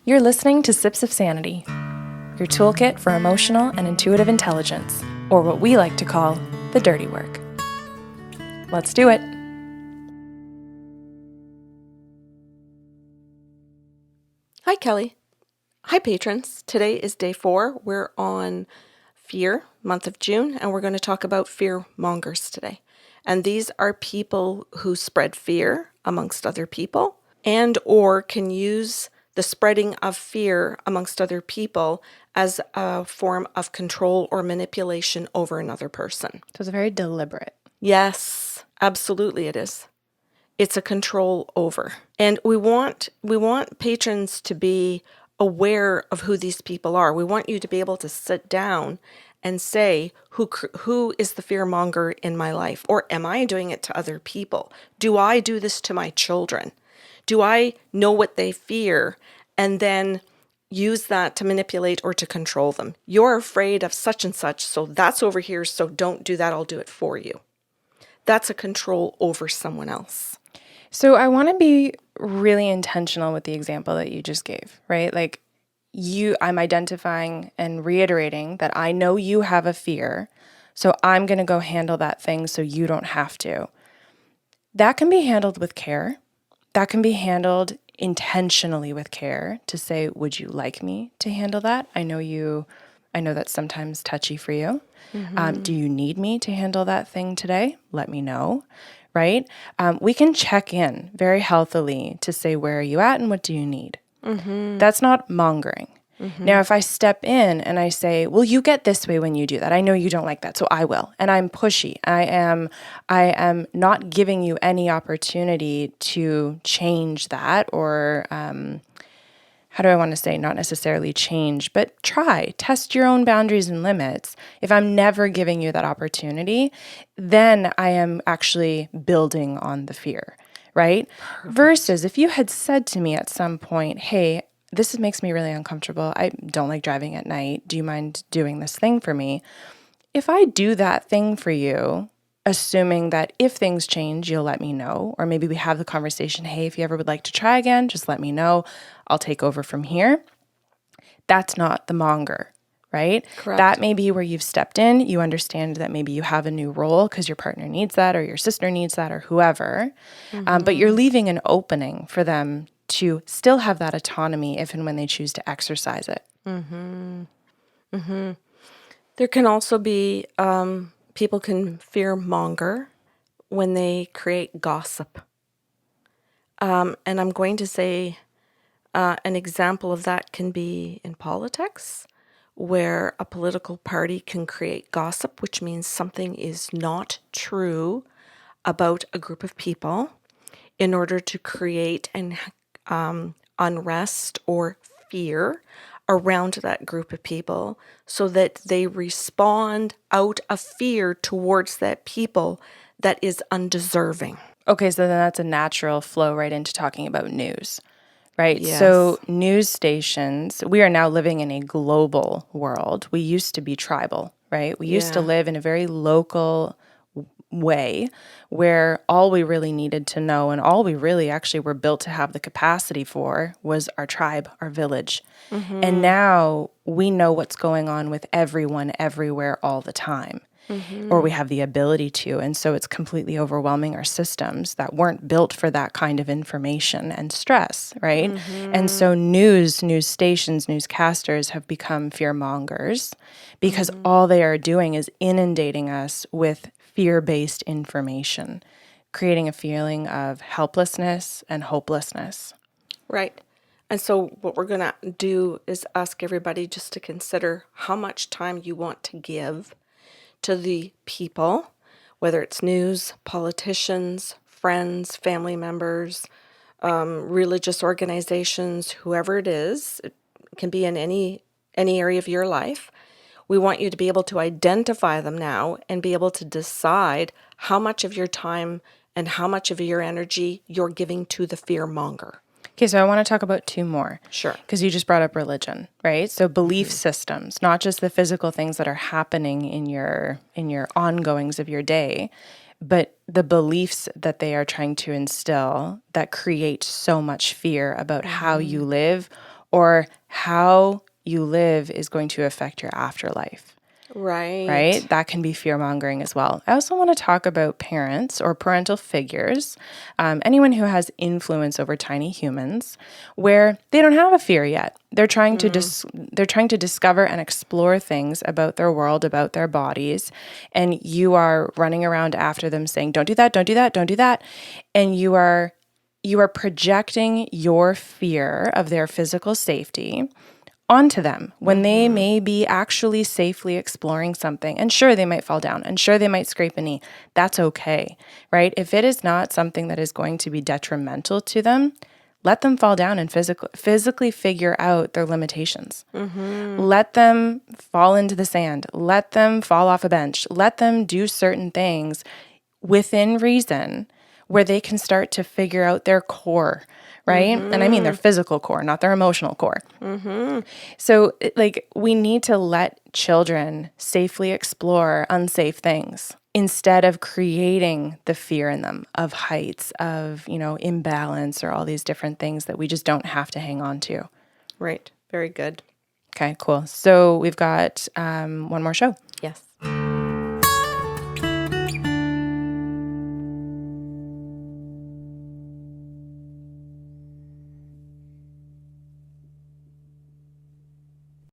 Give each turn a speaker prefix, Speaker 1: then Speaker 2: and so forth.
Speaker 1: You're listening to Sips of Sanity, your toolkit for emotional and intuitive intelligence, or what we like to call the dirty work. Let's do it.
Speaker 2: Hi, Kelly. Hi, patrons. Today is day 4. We're on fear, month of June, and we're going to talk about fear mongers today. And these are people who spread fear amongst other people and or can use the spreading of fear amongst other people as a form of control or manipulation over another person.
Speaker 1: So it's very deliberate.
Speaker 2: Yes, absolutely it is. It's a control over. And we want patrons to be aware of who these people are. We want you to be able to sit down and say, who is the fear monger in my life? Or am I doing it to other people? Do I do this to my children? Do I know what they fear and then use that to manipulate or to control them? You're afraid of such and such, so that's over here, so don't do that, I'll do it for you. That's a control over someone else.
Speaker 1: So I want to be really intentional with the example that you just gave, right? Like I'm identifying and reiterating that I know you have a fear, so I'm going to go handle that thing so you don't have to. That can be handled with care. That can be handled intentionally with care to say, would you like me to handle that? I know that's sometimes touchy for you. Mm-hmm. Do you need me to handle that thing today? Let me know, right? We can check in very healthily to say, where are you at and what do you need? Mm-hmm. That's not mongering. Mm-hmm. Now, if I step in and I say, well, you get this way when you do that. I know you don't like that, so I will. And I'm pushy. I am not giving you any opportunity to change that or, how do I want to say, not necessarily change, but test your own boundaries and limits. If I'm never giving you that opportunity, then I am actually building on the fear, right? Perfect. Versus if you had said to me at some point, hey, this makes me really uncomfortable. I don't like driving at night. Do you mind doing this thing for me? If I do that thing for you, assuming that if things change, you'll let me know, or maybe we have the conversation, hey, if you ever would like to try again, just let me know. I'll take over from here. That's not the monger, right?
Speaker 2: Correct.
Speaker 1: That may be where you've stepped in. You understand that maybe you have a new role because your partner needs that or your sister needs that or whoever. Mm-hmm. But you're leaving an opening for them to still have that autonomy if and when they choose to exercise it.
Speaker 2: Mm-hmm. Mm-hmm. There can also be people can fear monger when they create gossip. And I'm going to say an example of that can be in politics, where a political party can create gossip, which means something is not true about a group of people in order to create an unrest or fear around that group of people so that they respond out of fear towards that people that is undeserving.
Speaker 1: Okay, so then that's a natural flow right into talking about news, right?
Speaker 2: Yes.
Speaker 1: So news stations, we are now living in a global world. We used to be tribal, right? We used to live in a very local way where all we really needed to know and all we really actually were built to have the capacity for was our tribe, our village. Mm-hmm. And now we know what's going on with everyone everywhere all the time. Mm-hmm. Or we have the ability to. And so it's completely overwhelming our systems that weren't built for that kind of information and stress, right? Mm-hmm. And so news stations, newscasters have become fear mongers because all they are doing is inundating us with fear-based information, creating a feeling of helplessness and hopelessness.
Speaker 2: Right. And so what we're going to do is ask everybody just to consider how much time you want to give to the people, whether it's news, politicians, friends, family members, religious organizations, whoever it is. It can be in any area of your life. We want you to be able to identify them now and be able to decide how much of your time and how much of your energy you're giving to the fear monger.
Speaker 1: Okay, so I want to talk about 2 more.
Speaker 2: Sure.
Speaker 1: Because you just brought up religion, right? So belief systems, not just the physical things that are happening in your ongoings of your day, but the beliefs that they are trying to instill that create so much fear about how you live or how you live is going to affect your afterlife. Right? That can be fear mongering as well. I also want to talk about parents or parental figures, anyone who has influence over tiny humans, where they don't have a fear yet. They're trying to they're trying to discover and explore things about their world, about their bodies, and you are running around after them saying, "Don't do that, don't do that, don't do that," and you are projecting your fear of their physical safety onto them when they may be actually safely exploring something. And sure, they might fall down, and sure, they might scrape a knee. That's okay, right? If it is not something that is going to be detrimental to them, let them fall down and physically figure out their limitations. Let them fall into the sand. Let them fall off a bench. Let them do certain things within reason where they can start to figure out their core, right? And I mean their physical core, not their emotional core. So, we need to let children safely explore unsafe things instead of creating the fear in them of heights, of, imbalance, or all these different things that we just don't have to hang on to.
Speaker 2: Right. Very good.
Speaker 1: Okay, cool. So we've got one more show.